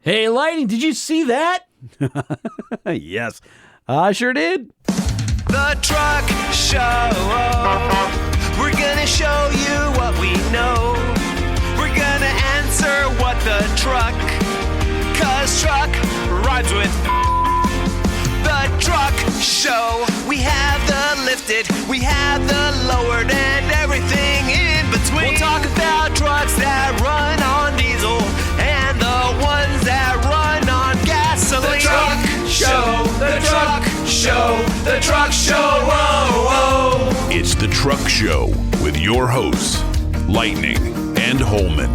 Hey, Lightning, did you see that? Yes, I sure did. The Truck Show. We're gonna show you what we know. We're gonna answer what the truck. 'Cause truck rhymes with the Truck Show. We have the lifted, we have the lowered, and everything in between. We'll talk about trucks that run on diesel and the ones that run on gasoline. The Truck Show, the Truck Show, the Truck Show. Whoa, whoa. It's the Truck Show with your hosts, Lightning and Holman.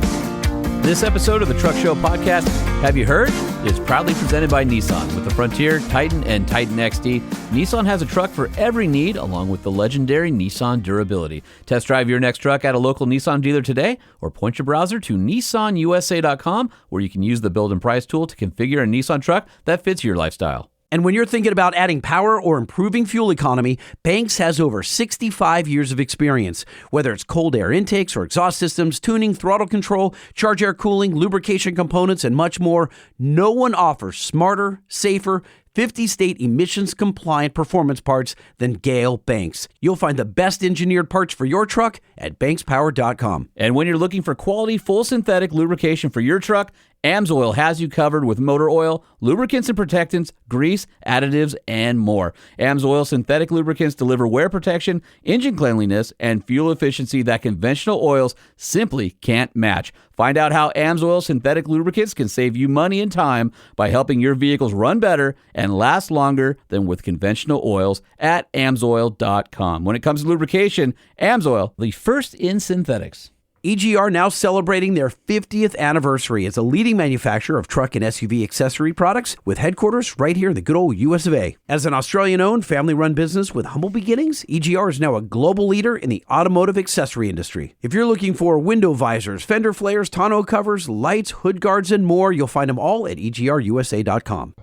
This episode of the Truck Show podcast, Have You Heard?, is proudly presented by Nissan. With the Frontier, Titan, and Titan XD, Nissan has a truck for every need, along with the legendary Nissan durability. Test drive your next truck at a local Nissan dealer today, or point your browser to nissanusa.com, where you can use the build and price tool to configure a Nissan truck that fits your lifestyle. And when you're thinking about adding power or improving fuel economy, Banks has over 65 years of experience. Whether it's cold air intakes or exhaust systems, tuning, throttle control, charge air cooling, lubrication components, and much more, no one offers smarter, safer, 50-state emissions-compliant performance parts than Gale Banks. You'll find the best engineered parts for your truck at bankspower.com. And when you're looking for quality, full synthetic lubrication for your truck, AMSOIL has you covered with motor oil, lubricants and protectants, grease, additives, and more. AMSOIL synthetic lubricants deliver wear protection, engine cleanliness, and fuel efficiency that conventional oils simply can't match. Find out how AMSOIL synthetic lubricants can save you money and time by helping your vehicles run better and last longer than with conventional oils at AMSOIL.com. When it comes to lubrication, AMSOIL, the first in synthetics. EGR now celebrating their 50th anniversary as a leading manufacturer of truck and SUV accessory products with headquarters right here in the good old US of A. As an Australian-owned, family-run business with humble beginnings, EGR is now a global leader in the automotive accessory industry. If you're looking for window visors, fender flares, tonneau covers, lights, hood guards, and more, you'll find them all at EGRUSA.com.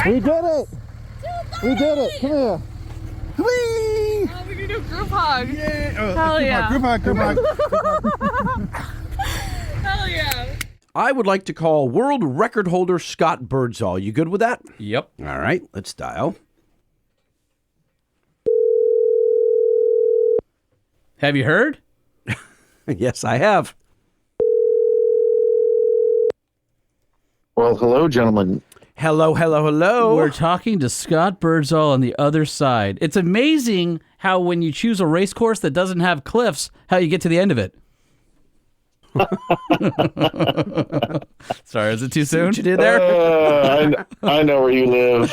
We did it! We did it! Come here! Whee! Oh, we can do a group hug. Yeah. Hell yeah. Group hug. Hell yeah. I would like to call world record holder Scott Birdsall. You good with that? Yep. All right, let's dial. Have you heard? Yes, I have. Well, hello, gentlemen. Hello. We're talking to Scott Birdsall on the other side. It's amazing how when you choose a race course that doesn't have cliffs, how you get to the end of it. Sorry, is it too soon? What you did there? I know where you live.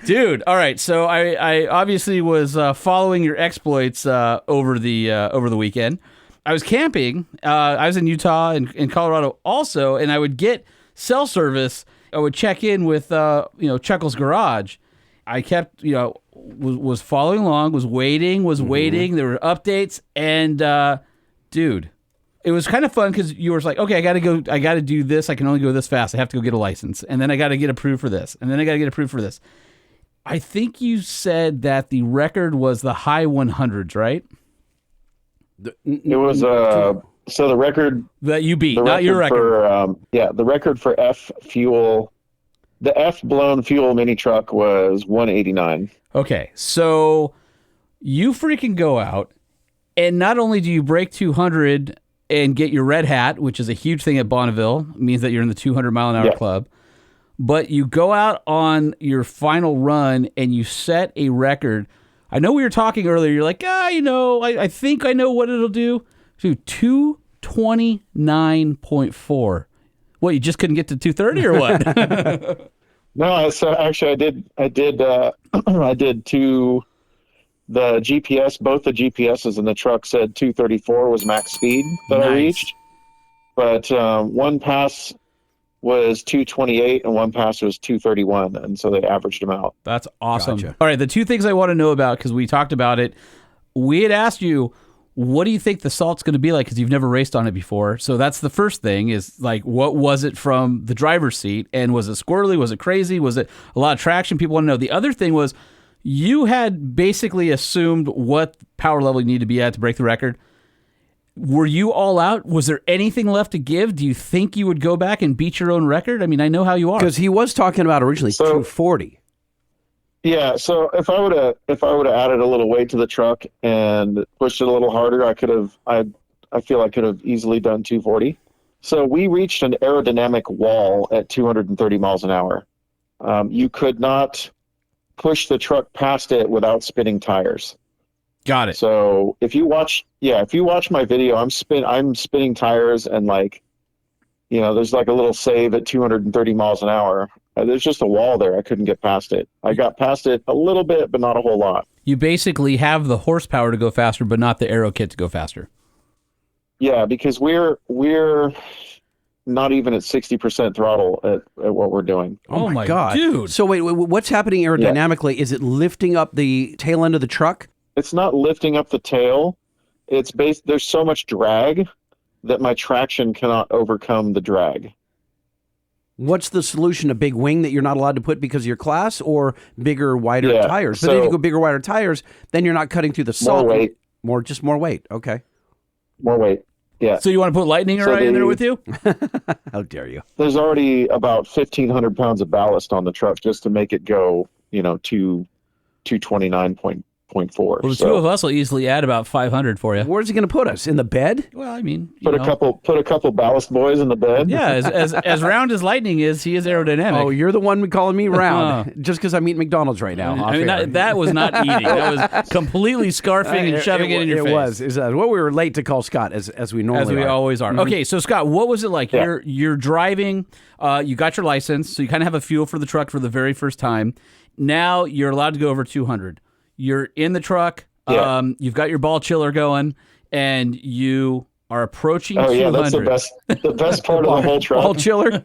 Dude, all right. So I obviously was following your exploits over the weekend. I was camping. I was in Utah and in Colorado also, and I would get cell service. I would check in with Chuckle's Garage. I kept was following along, was waiting. There were updates, and dude, it was kind of fun because you were like, okay, I got to do this. I can only go this fast. I have to go get a license, and then I got to get approved for this, and then I got to get approved for this. I think you said that the record was the high 100s, right? It was so the record that you beat, not your record. The record for F fuel, the F blown fuel mini truck was 189. Okay, so you freaking go out, and not only do you break 200 and get your red hat, which is a huge thing at Bonneville, it means that you're in the 200 mile an hour club, but you go out on your final run and you set a record. I know we were talking earlier. You're like, I think I know what it'll do. Dude, 229.4. What, you just couldn't get to 230 or what? No, so actually I did two. The GPS, both the GPSs in the truck said 234 was max speed that I reached, but one pass was 228 and one pass was 231, and so they averaged them out. That's awesome. Gotcha. All right, the two things I want to know about, because we talked about it, we had asked you, what do you think the salt's going to be like, because you've never raced on it before? So that's the first thing, is like, what was it from the driver's seat, and was it squirrely, was it crazy, was it a lot of traction? People want to know. The other thing was, you had basically assumed what power level you need to be at to break the record. Were you all out? Was there anything left to give? Do you think you would go back and beat your own record? I mean, I know how you are. Because he was talking about originally 240. Yeah, so if I would have added a little weight to the truck and pushed it a little harder, I feel I could have easily done 240. So we reached an aerodynamic wall at 230 miles an hour. You could not push the truck past it without spinning tires. Got it. So if you watch my video, I'm spinning tires and there's like a little save at 230 miles an hour. There's just a wall there. I couldn't get past it. I got past it a little bit, but not a whole lot. You basically have the horsepower to go faster, but not the aero kit to go faster. Yeah, because we're not even at 60% throttle at what we're doing. Oh my God, dude! So wait, what's happening aerodynamically? Yeah. Is it lifting up the tail end of the truck? It's not lifting up the tail. There's so much drag that my traction cannot overcome the drag. What's the solution? A big wing that you're not allowed to put because of your class, or bigger, wider tires? But then if you go bigger, wider tires, then you're not cutting through the salt. More weight. More weight. Okay. More weight. Yeah. So you want to put Lightning right in there with you? How dare you? There's already about 1,500 pounds of ballast on the truck just to make it go, 229.4. Well, the two of us will easily add about 500 for you. Where's he going to put us? In the bed? Well, I mean, put a couple ballast boys in the bed. Yeah, as round as Lightning is, he is aerodynamic. Oh, you're the one calling me round just because I'm eating McDonald's right now. I mean, that was not eating. That was completely scarfing and shoving it in your face. It was. What we were late to call Scott, as we normally always are. Mm-hmm. Okay, so Scott, what was it like? Yeah. You're driving. You got your license, so you kind of have a feel for the truck for the very first time. Now you're allowed to go over 200. You're in the truck. Yeah. You've got your ball chiller going, and you are approaching 200. Yeah, that's the best part of the whole truck. Ball chiller?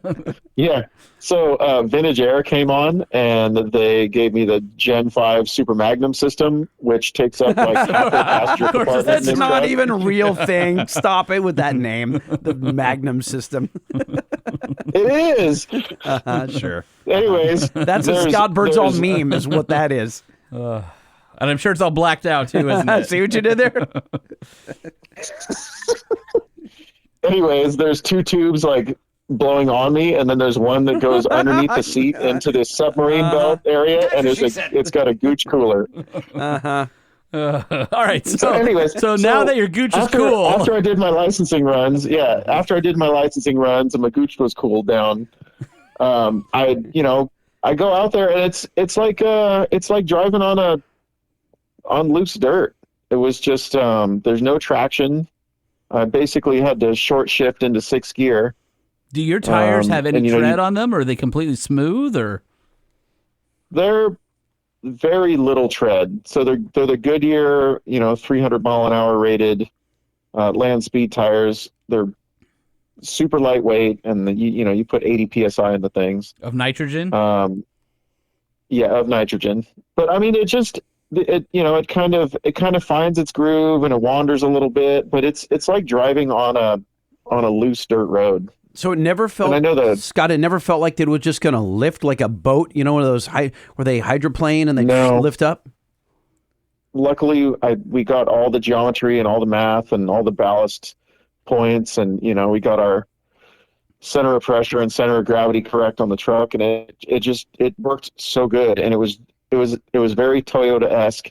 Yeah. So Vintage Air came on, and they gave me the Gen 5 Super Magnum system, which takes up like half the passenger compartment. That's not even a real thing. Stop it with that name, the Magnum system. It is. Sure. Anyways. That's a Scott Birdsall meme is what that is. And I'm sure it's all blacked out, too, isn't it? See what you did there? Anyways, there's two tubes blowing on me, and then there's one that goes underneath the seat into this submarine belt area, and it's got a gooch cooler. All right. So now that your gooch is cool. After I did my licensing runs, and my gooch was cooled down, I go out there, and it's like driving on loose dirt. It was just there's no traction. I basically had to short shift into 6th gear. Do your tires have any tread on them, or are they completely smooth? Or they're very little tread. So they're the Goodyear 300 mile an hour rated land speed tires. They're super lightweight, and you put 80 psi in the things of nitrogen. Of nitrogen. But I mean, it kind of finds its groove, and it wanders a little bit, but it's like driving on a loose dirt road. So it never felt, Scott, it never felt like it was just going to lift like a boat, one of those where they hydroplane and they lift up? Luckily, we got all the geometry and all the math and all the ballast points, and we got our center of pressure and center of gravity correct on the truck, and it worked so good, and it was very Toyota-esque.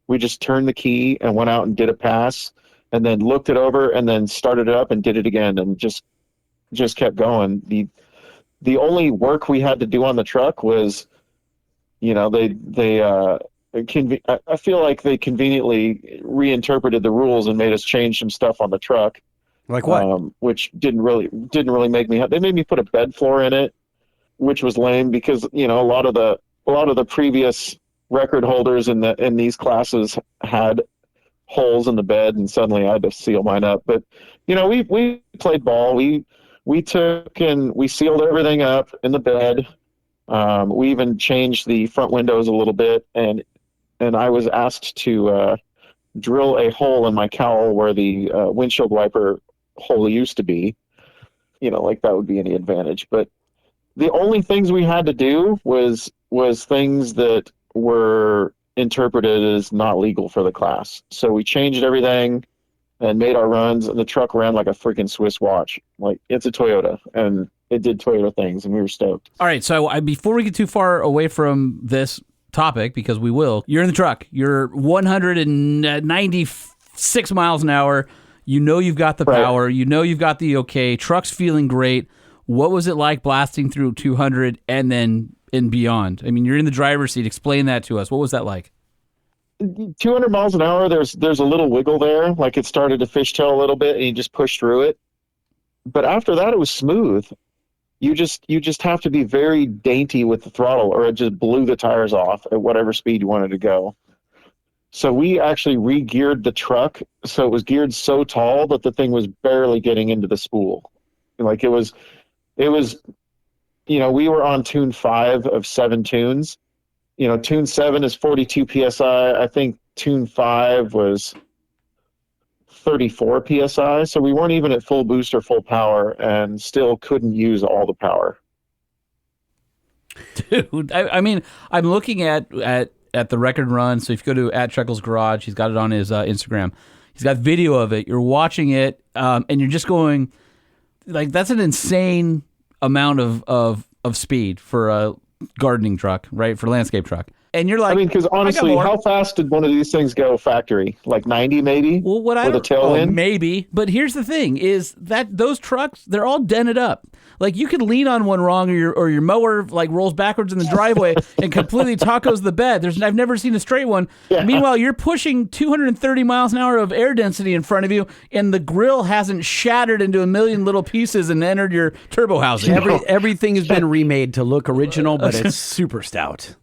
We just turned the key and went out and did a pass, and then looked it over, and then started it up and did it again, and just kept going. The only work we had to do on the truck was, I feel like they conveniently reinterpreted the rules and made us change some stuff on the truck. Like what? Which didn't really make me. They made me put a bed floor in it, which was lame because a lot of the previous record holders in these classes had holes in the bed, and suddenly I had to seal mine up. But we played ball. We took and we sealed everything up in the bed. We even changed the front windows a little bit, and I was asked to drill a hole in my cowl where the windshield wiper hole used to be. Like that would be any advantage. But the only things we had to do was things that were interpreted as not legal for the class. So we changed everything. and made our runs, and the truck ran like a freaking Swiss watch. Like, it's a Toyota, and it did Toyota things, and we were stoked. All right, so before we get too far away from this topic, because we will, you're in the truck. You're 196 miles an hour. You know you've got the power. You know you've got the okay. Truck's feeling great. What was it like blasting through 200 and then and beyond? I mean, you're in the driver's seat. Explain that to us. What was that like? 200 miles an hour, there's a little wiggle there. Like, it started to fishtail a little bit, and you just push through it. But after that, it was smooth. You just have to be very dainty with the throttle, or it just blew the tires off at whatever speed you wanted to go. So we actually re-geared the truck, so it was geared so tall that the thing was barely getting into the spool. Like, it was, we were on tune 5 of 7 tunes. Tune 7 is 42 PSI. I think tune 5 was 34 PSI. So we weren't even at full boost or full power, and still couldn't use all the power. Dude, I mean, I'm looking at the record run. So if you go to @Treckle's Garage, he's got it on his Instagram. He's got video of it. You're watching it, and you're just going, like, that's an insane amount of speed for a gardening truck, right? For a landscape truck. And you're like, I mean, because honestly, how fast did one of these things go factory? Like 90 maybe? Well, with a tailwind? Maybe. But here's the thing is that those trucks, they're all dented up. Like, you could lean on one wrong, or your mower like rolls backwards in the driveway and completely tacos the bed. I've never seen a straight one. Yeah. Meanwhile, you're pushing 230 miles an hour of air density in front of you, and the grill hasn't shattered into a million little pieces and entered your turbo housing. Everything has been remade to look original, but it's super stout.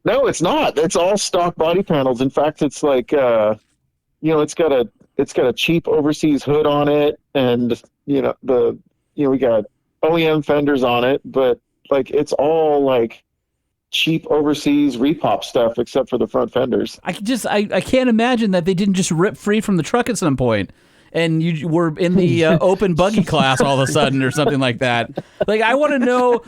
No, it's not. It's all stock body panels. In fact, it's like, it's got a cheap overseas hood on it, and we got OEM fenders on it, but like, it's all like cheap overseas repop stuff except for the front fenders. I can't imagine that they didn't just rip free from the truck at some point, and you were in the open buggy class all of a sudden or something like that. Like, I want to know.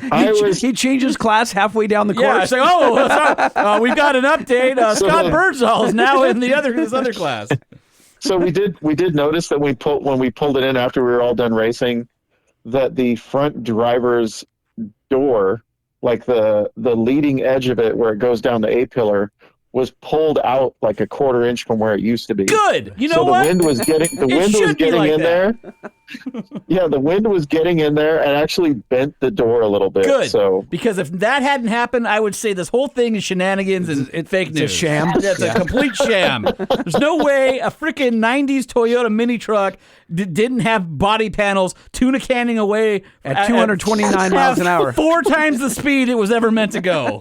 He changes class halfway down the course. Yeah, it's like, we've got an update. Scott Birdsall is now in this other class. So we did notice that when we pulled it in after we were all done racing, that the front driver's door, like the leading edge of it where it goes down the A-pillar, was pulled out like a quarter inch from where it used to be. Good. You know so what? The wind was getting in there. Yeah, the wind was getting in there and actually bent the door a little bit. Good. So, because if that hadn't happened, I would say this whole thing is shenanigans and fake news. It's a sham. It's a complete sham. There's no way a freaking 90s Toyota mini truck didn't have body panels tuna canning away at 229 miles an hour. 4 times the speed it was ever meant to go.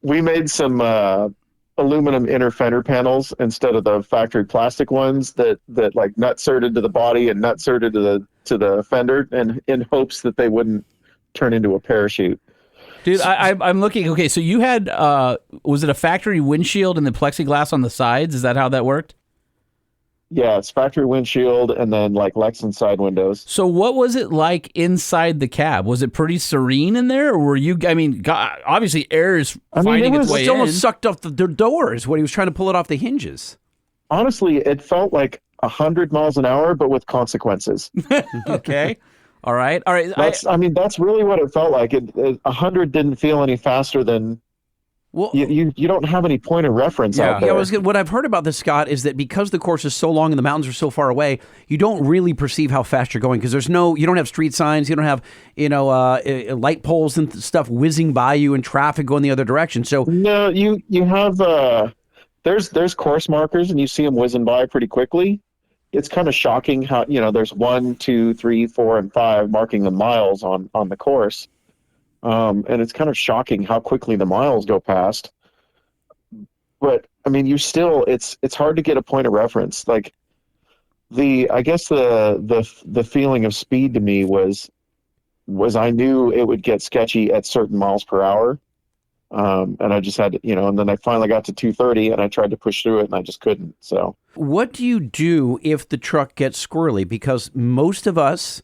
We made some aluminum inner fender panels instead of the factory plastic ones that like nut-serted to the body and nut-serted to the fender, and in hopes that they wouldn't turn into a parachute. Dude, I'm looking. Okay, so you had was it a factory windshield and the plexiglass on the sides? Is that how that worked? Yeah, it's factory windshield and then like Lexan side windows. So what was it like inside the cab? Was it pretty serene in there, or were you? I mean, God, obviously air is finding its way in. It almost sucked off the doors when he was trying to pull it off the hinges. Honestly, it felt like 100 miles an hour, but with consequences. Okay. All right. That's really what it felt like. 100 didn't feel any faster than. Well, you don't have any point of reference out there. What I've heard about this, Scott, is that because the course is so long and the mountains are so far away, you don't really perceive how fast you're going because you don't have street signs, you don't have light poles and stuff whizzing by you and traffic going the other direction. So no, you have there's course markers and you see them whizzing by pretty quickly. It's kind of shocking how there's 1, 2, 3, 4, and 5 marking the miles on the course. And it's kind of shocking how quickly the miles go past. But I mean, it's hard to get a point of reference. Like I guess the feeling of speed to me was I knew it would get sketchy at certain miles per hour. And I just had to, and then I finally got to 230 and I tried to push through it and I just couldn't. So what do you do if the truck gets squirrely? Because most of us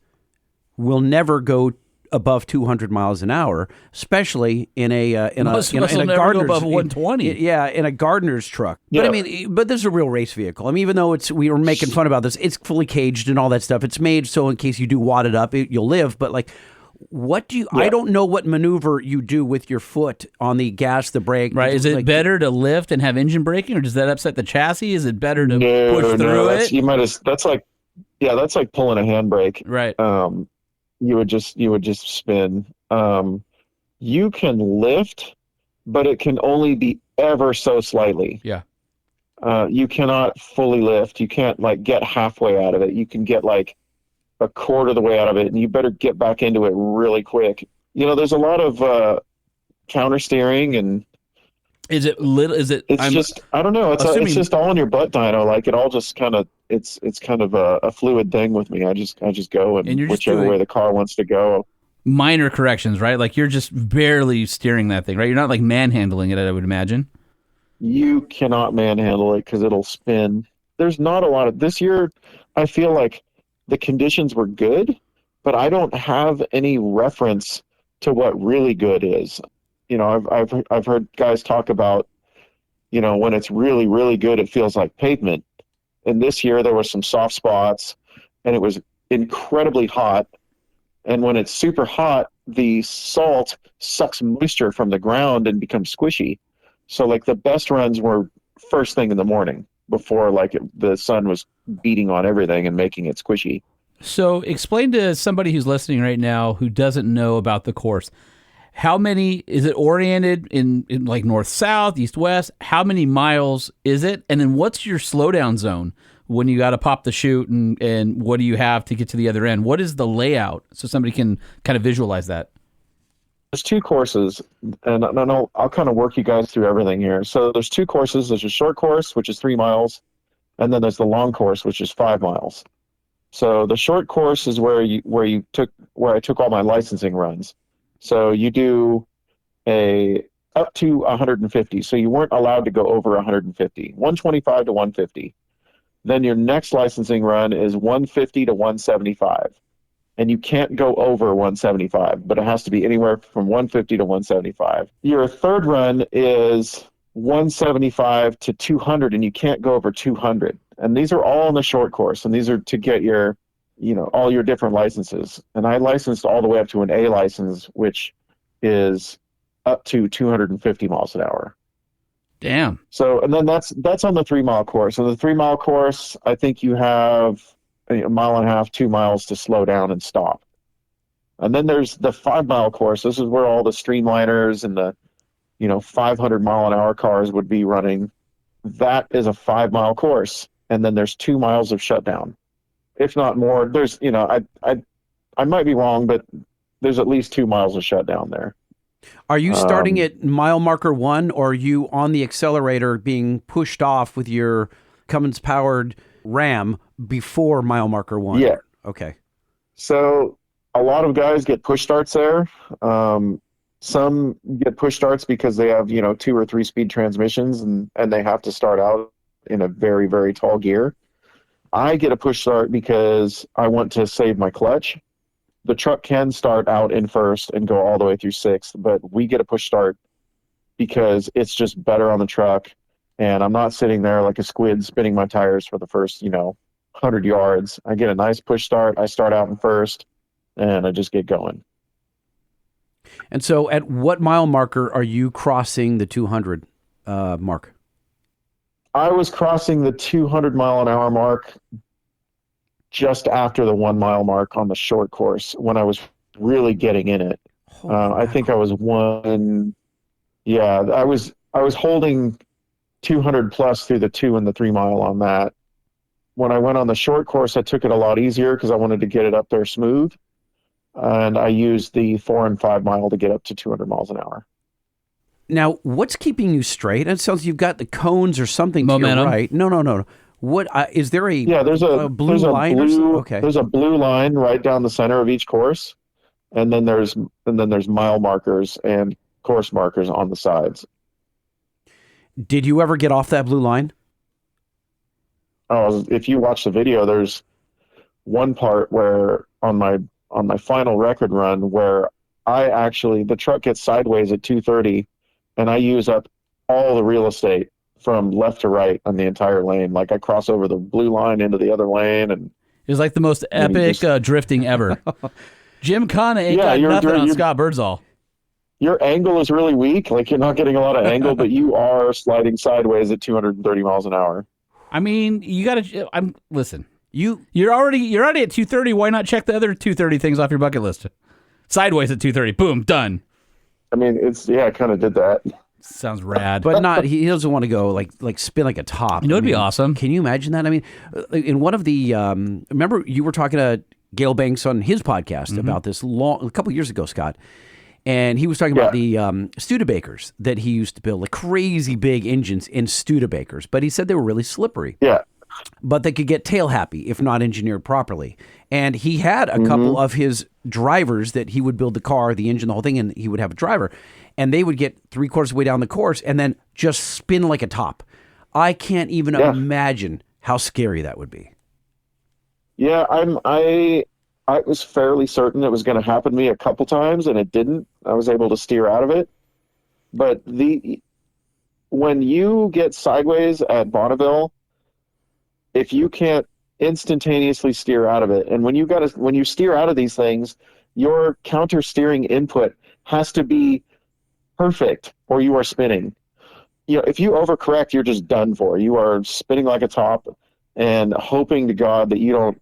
will never go above 200 miles an hour, especially in a Most of us will a never go gardener's above 120. Yeah, in a gardener's truck. Yeah. But I mean, but this is a real race vehicle. I mean, even though we were making fun about this, it's fully caged and all that stuff. It's made so in case you do wad it up, you'll live. But like, what do you? Yeah. I don't know what maneuver you do with your foot on the gas, the brake. Right? Is it like, better to lift and have engine braking, or does that upset the chassis? Is it better to push through that's, it? you might have, that's like pulling a handbrake. Right. You would just spin. You can lift, but it can only be ever so slightly. Yeah. You cannot fully lift. You can't like get halfway out of it. You can get like a quarter of the way out of it, and you better get back into it really quick. You know, there's a lot of counter steering, and Is it little? Is it? it's just, I don't know. assuming- It's just all in your butt dyno. Like it all just kind of, it's kind of a fluid thing with me. I just go And you're and just whichever doing- way the car wants to go. minor corrections, right? Like you're just barely steering that thing, right? You're not like manhandling it, I would imagine. You cannot manhandle it because it'll spin. There's not a lot of this year. I feel like the conditions were good, but I don't have any reference to what really good is. You know, I've heard guys talk about, you know, when it's really, really good, it feels like pavement. And this year there were some soft spots, and it was incredibly hot. And when it's super hot, the salt sucks moisture from the ground and becomes squishy. So like the best runs were first thing in the morning before like the sun was beating on everything and making it squishy. So explain to somebody who's listening right now who doesn't know about the course. How many is it oriented in like north, south, east, west? How many miles is it? And then what's your slowdown zone when you got to pop the chute, and what do you have to get to the other end? What is the layout so somebody can kind of visualize that? There's two courses, and I'll kind of work you guys through everything here. So there's two courses. There's a short course, which is 3 miles, and then there's the long course, which is 5 miles. So the short course is where I took all my licensing runs. So you do up to 150. So you weren't allowed to go over 150, 125 to 150. Then your next licensing run is 150 to 175. And you can't go over 175, but it has to be anywhere from 150 to 175. Your third run is 175 to 200, and you can't go over 200. And these are all in the short course, and these are to get your, you know, all your different licenses. And I licensed all the way up to an A license, which is up to 250 miles an hour. Damn. So, and then that's on the 3 mile course. And the 3 mile course, I think you have a mile and a half, 2 miles to slow down and stop. And then there's the 5 mile course. This is where all the streamliners and the, 500 mile an hour cars would be running. That is a 5 mile course. And then there's 2 miles of shutdown, if not more. There's, I might be wrong, but there's at least 2 miles of shutdown there. Are you starting at mile marker 1, or are you on the accelerator being pushed off with your Cummins powered Ram before mile marker 1? Yeah. Okay. So a lot of guys get push starts there. Some get push starts because they have, 2 or 3 speed transmissions and they have to start out in a very, very tall gear. I get a push start because I want to save my clutch. The truck can start out in first and go all the way through sixth, but we get a push start because it's just better on the truck. And I'm not sitting there like a squid spinning my tires for the first, 100 yards. I get a nice push start. I start out in first and I just get going. And so at what mile marker are you crossing the 200 mark? I was crossing the 200 mile an hour mark just after the 1 mile mark on the short course when I was really getting in it. I think I was I was holding 200 plus through the 2 and the 3 mile on that. When I went on the short course, I took it a lot easier because I wanted to get it up there smooth. And I used the 4 and 5 mile to get up to 200 miles an hour. Now, what's keeping you straight? It sounds you've got the cones or something Momentum. to your right. No. What is there a There's a blue line? Okay. There's a blue line right down the center of each course, and then there's mile markers and course markers on the sides. Did you ever get off that blue line? Oh, if you watch the video, there's one part where on my final record run where the truck gets sideways at 230 and I use up all the real estate from left to right on the entire lane. Like I cross over the blue line into the other lane, and it was like the most epic drifting ever. Jim Connor ain't got nothing on Scott Birdsall. Your angle is really weak. Like you're not getting a lot of angle, but you are sliding sideways at 230 miles an hour. I mean, you got to. Listen. You're already at 230. Why not check the other 230 things off your bucket list? Sideways at 230. Boom, done. I mean, I kind of did that. Sounds rad. But not, he doesn't want to go like spin like a top. You know, it'd be awesome. Can you imagine that? I mean, in one of the, remember you were talking to Gale Banks on his podcast about this a couple years ago, Scott. And he was talking about the Studebakers that he used to build, like crazy big engines in Studebakers. But he said they were really slippery. Yeah. But they could get tail happy if not engineered properly. And he had a couple of his drivers that he would build the car, the engine, the whole thing, and he would have a driver. And they would get 3/4 of the way down the course and then just spin like a top. I can't even imagine how scary that would be. Yeah, I was fairly certain it was going to happen to me a couple times, and it didn't. I was able to steer out of it. But when you get sideways at Bonneville, if you can't instantaneously steer out of it, and when you steer out of these things, your counter steering input has to be perfect, or you are spinning. You know, if you overcorrect, you're just done for. You are spinning like a top, and hoping to God that your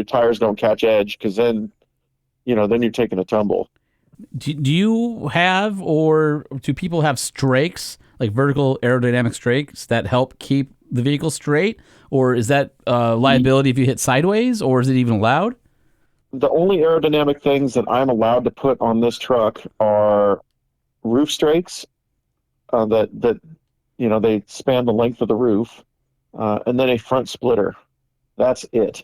tires don't catch edge, because then you're taking a tumble. Do you have, or do people have strakes, like vertical aerodynamic strakes that help keep the vehicle straight, or is that liability if you hit sideways, or is it even allowed? The only aerodynamic things that I'm allowed to put on this truck are roof strakes that they span the length of the roof, and then a front splitter. That's it.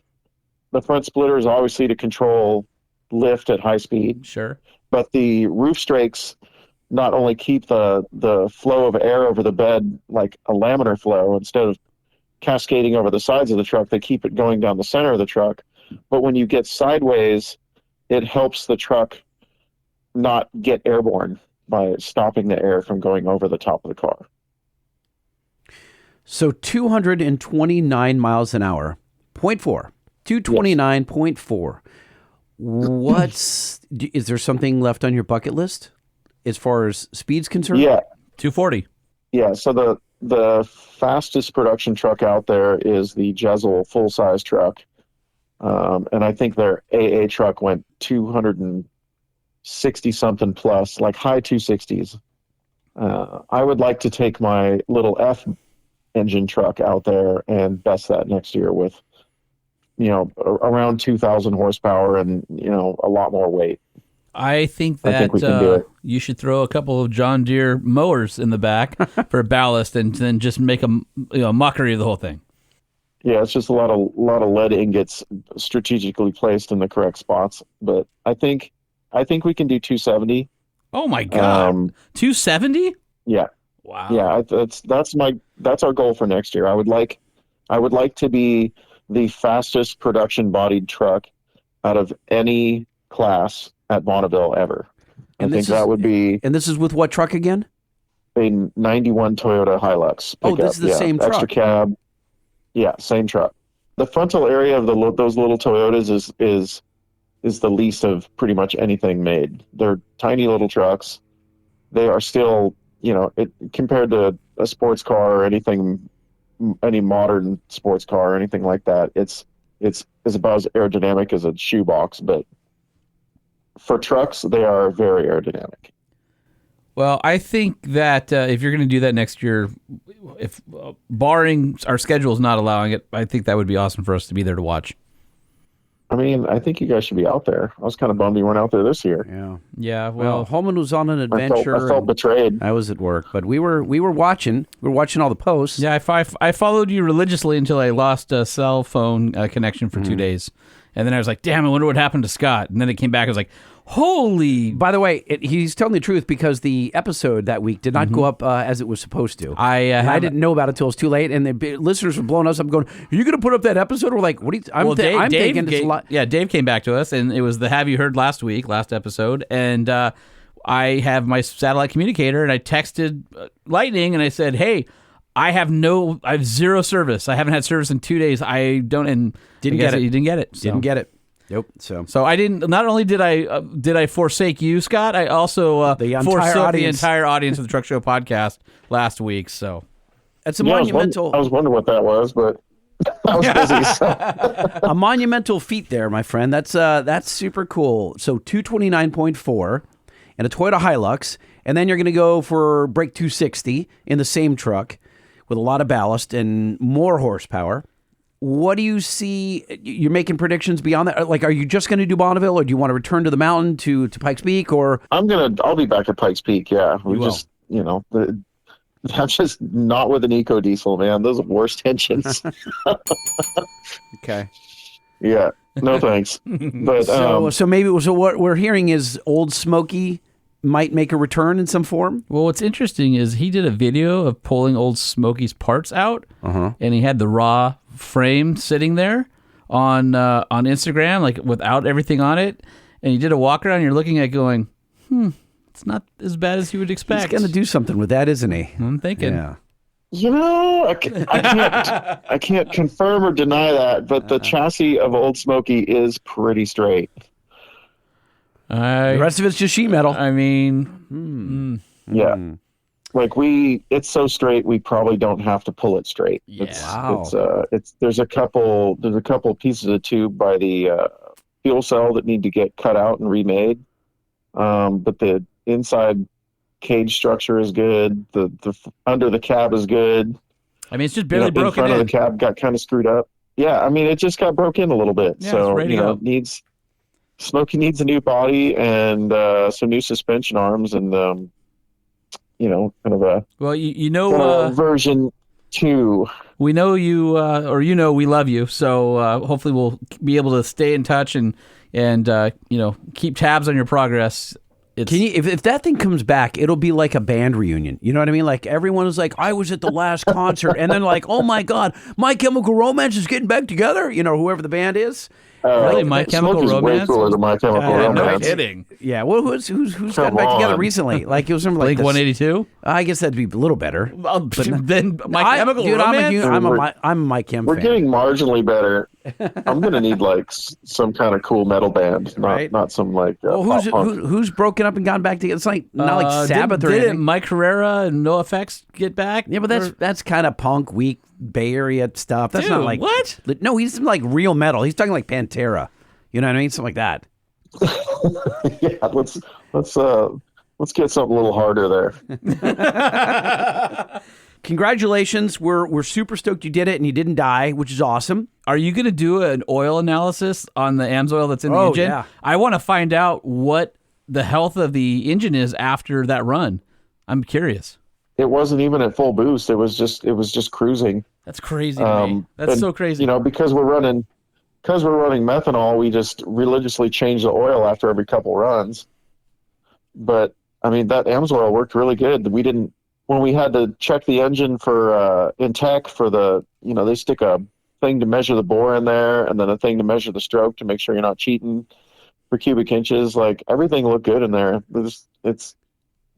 The front splitter is obviously to control lift at high speed. Sure. But the roof strakes not only keep the flow of air over the bed like a laminar flow, instead of cascading over the sides of the truck, they keep it going down the center of the truck. But when you get sideways, it helps the truck not get airborne by stopping the air from going over the top of the car. So 229 miles an hour, 0.4, 229.4. Is there something left on your bucket list as far as speed's concerned? Yeah. 240. Yeah, so the fastest production truck out there is the Jezel full-size truck. And I think their AA truck went 260-something plus, like high 260s. I would like to take my little F engine truck out there and best that next year with, around 2,000 horsepower and, a lot more weight. I think that we can do it. You should throw a couple of John Deere mowers in the back for ballast, and then just make a mockery of the whole thing. Yeah, it's just a lot of lead ingots strategically placed in the correct spots. But I think we can do 270. Oh my God, 270? Yeah. Wow. Yeah, that's our goal for next year. I would like to be the fastest production bodied truck out of any class at Bonneville ever. I think that would be. And this is with what truck again? A 91 Toyota Hilux pickup. Oh, this is the same truck. Extra cab. Yeah, same truck. The frontal area of those little Toyotas is the least of pretty much anything made. They're tiny little trucks. They are still, compared to a sports car or any modern sports car or anything like that, it's about as aerodynamic as a shoebox. But for trucks, they are very aerodynamic. Well, I think that if you're going to do that next year, if barring our schedules not allowing it, I think that would be awesome for us to be there to watch. I mean, I think you guys should be out there. I was kind of bummed you weren't out there this year. Yeah. Well, Holman was on an adventure. I felt betrayed. I was at work, but we were watching. We were watching all the posts. Yeah, I followed you religiously until I lost a cell phone connection for 2 days, and then I was like, "Damn! I wonder what happened to Scott." And then it came back. I was like, Holy! By the way, he's telling the truth because the episode that week did not go up as it was supposed to. I didn't know about it until it was too late, and the listeners were blowing us up going, are you going to put up that episode? We're like, what are you... I'm thinking it's a lot. Yeah, Dave came back to us, and it was the Have You Heard last episode, and I have my satellite communicator, and I texted Lightning, and I said, hey, I have zero service. I haven't had service in 2 days. I don't... And Didn't get it. You didn't get it. So. Didn't get it. Nope. So I didn't. Not only did I forsake you, Scott, I also forsook the entire audience of the Truck Show podcast last week. So it's a monumental. I was wondering what that was, but I was busy. So. A monumental feat there, my friend. That's super cool. So 229.4 and a Toyota Hilux, and then you're going to go for brake 260 in the same truck with a lot of ballast and more horsepower. What do you see? You're making predictions beyond that. Like, are you just going to do Bonneville, or do you want to return to the mountain to Pikes Peak? Or I'll be back at Pikes Peak. Yeah, I'm just not with an eco diesel, man. Those are worst engines. Okay. Yeah. No thanks. But so what we're hearing is Old Smoky might make a return in some form. Well, what's interesting is he did a video of pulling Old Smoky's parts out, and he had the raw frame sitting there on Instagram, like without everything on it, and he did a walk around. And you're looking at it going, it's not as bad as you would expect. He's going to do something with that, isn't he? I'm thinking. Yeah. I can't confirm or deny that, but the chassis of Old Smoky is pretty straight. The rest of it's just sheet metal. I mean, yeah. Like it's so straight, we probably don't have to pull it straight. Yeah. There's a couple pieces of tube by the fuel cell that need to get cut out and remade. But the inside cage structure is good. The under the cab is good. I mean, it's just barely broken in. Front of the cab got kind of screwed up. Yeah, I mean, it just got broke in a little bit. Yeah, so it's ready to go. Smokey needs a new body and some new suspension arms and kind of a version 2. We know you, we love you. So hopefully we'll be able to stay in touch and keep tabs on your progress. If that thing comes back, it'll be like a band reunion. You know what I mean? Like everyone is like, I was at the last concert, and then like, oh my God, My Chemical Romance is getting back together. Whoever the band is. Really, My Chemical Romance? Way cooler than My Chemical Romance. No kidding. Yeah. Well, who's gotten back together recently? Like it was something like Blink 182. I guess that'd be a little better. But then My Chemical Romance. I'm a My Chem We're fan. getting marginally better. I'm gonna need like some kind of cool metal band, not some like. Who's broken up and gone back together? It's like not like Sabbath or anything. Didn't Mike Herrera and NoFX get back? Yeah, but that's kind of punk, weak Bay Area stuff. That's not like what? No, he's like real metal. He's talking like Pantera. You know what I mean? Something like that. Yeah, let's get something a little harder there. Congratulations. We're super stoked you did it and you didn't die, which is awesome. Are you going to do an oil analysis on the AMSOIL that's in the engine? Yeah. I want to find out what the health of the engine is after that run. I'm curious. It wasn't even at full boost. It was just cruising. That's crazy to me. That's so crazy. Because we're running methanol, we just religiously change the oil after every couple runs. But I mean, that AMSOIL worked really good. When we had to check the engine for in tech for they stick a thing to measure the bore in there and then a thing to measure the stroke to make sure you're not cheating for cubic inches. Like everything looked good in there.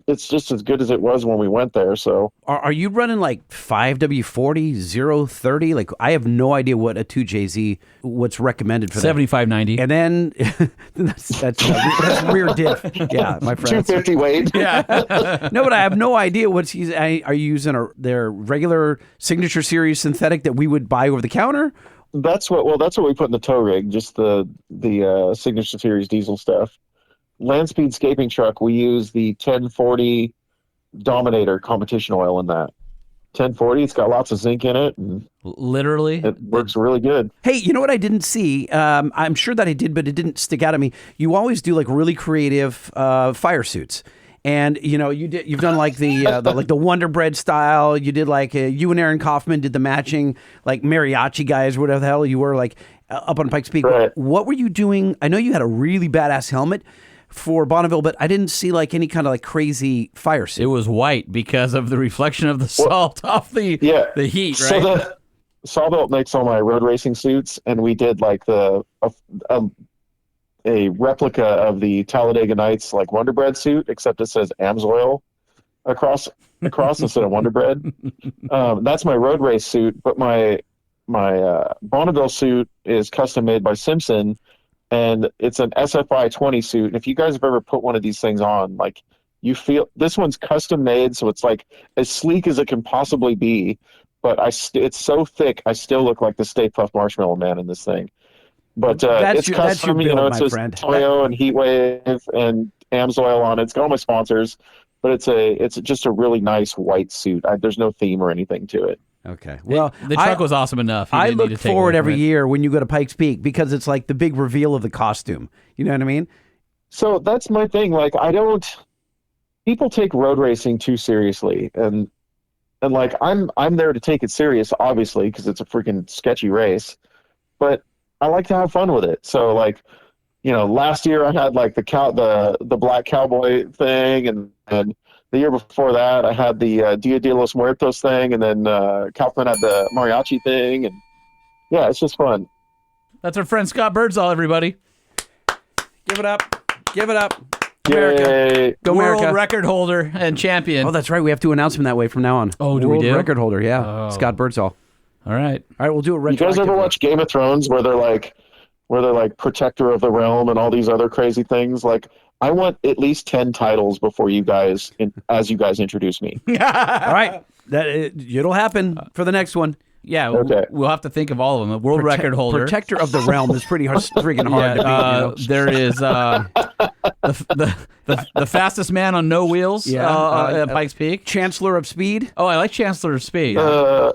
It's just as good as it was when we went there. So are you running like 5W40, 030? Like I have no idea what a 2JZ what's recommended for 7590. And then that's rear diff. Yeah, my friend. 250 weight. Yeah. No, but I have no idea what's he's. Are you using their regular Signature Series synthetic that we would buy over the counter? That's what we put in the tow rig. Just the Signature Series diesel stuff. Land Speed Scaping Truck, we use the 1040 Dominator competition oil in that. 1040, it's got lots of zinc in it. And literally? It works really good. Hey, you know what I didn't see? I'm sure that I did, but it didn't stick out at me. You always do like really creative fire suits. And you've done like the Wonder Bread style. You did like you and Aaron Kaufman did the matching like mariachi guys, whatever the hell you were like up on Pikes Peak. Right. What were you doing? I know you had a really badass helmet. for Bonneville, but I didn't see like any kind of like crazy fire It suit. was white because of the reflection of the salt off the heat, right? So Sawbelt makes all my road racing suits, and we did like a replica of the Talladega Nights like Wonder Bread suit, except it says Amsoil across instead of Wonder Bread. That's my road race suit, but my Bonneville suit is custom made by Simpson, and it's an SFI 20 suit. And if you guys have ever put one of these things on, like you feel this one's custom made, so it's like as sleek as it can possibly be. But it's so thick, I still look like the Stay Puft Marshmallow Man in this thing. But it's custom, your build, it my says friend. Toyo and Heatwave and Amsoil on it. It's got all my sponsors, but it's just a really nice white suit. There's no theme or anything to it. Okay. Well, the truck was awesome enough. You I didn't need look to take forward away every from it. year when you go to Pikes Peak because it's like the big reveal of the costume. You know what I mean? So that's my thing. Like people take road racing too seriously, and like I'm there to take it serious, obviously, because it's a freaking sketchy race, but I like to have fun with it. So like, last year I had like the black cowboy thing, and the year before that I had the Dia de los Muertos thing, and then Kaufman had the mariachi thing, and yeah, it's just fun. That's our friend Scott Birdsall, everybody. Give it up. Give it up. America. Yay. Go World America. record holder and champion. Oh, that's right. We have to announce him that way from now on. Oh, do World we do? record holder, yeah. Oh. Scott Birdsall. All right. All right, we'll do it You guys ever watch Game of Thrones where they're like protector of the realm and all these other crazy things? Like, I want at least 10 titles before you guys introduce me. All right. It'll happen for the next one. Yeah, Okay. we'll have to think of all of them. A world record holder. Protector of the realm is pretty freaking hard to beat. There is the fastest man on no wheels at Pikes Peak. Chancellor of Speed. Oh, I like Chancellor of Speed. My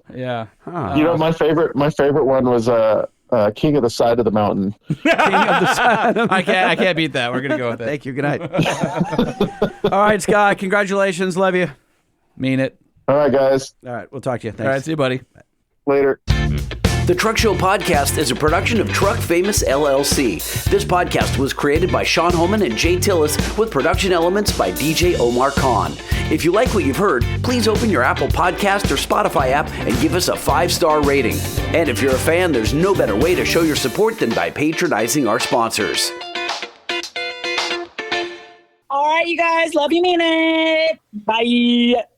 favorite one was King of the Side of the Mountain. King of the Side. I can't beat that. We're gonna go with it. Thank you. Good night. All right, Scott. Congratulations. Love you. Mean it. All right, guys. All right. We'll talk to you. Thanks. All right, see you, buddy. Later. The Truck Show Podcast is a production of Truck Famous LLC. This podcast was created by Sean Holman and Jay Tillis with production elements by DJ Omar Khan. If you like what you've heard, please open your Apple Podcast or Spotify app and give us a 5-star rating. And if you're a fan, there's no better way to show your support than by patronizing our sponsors. All right, you guys. Love you, mean it. Bye.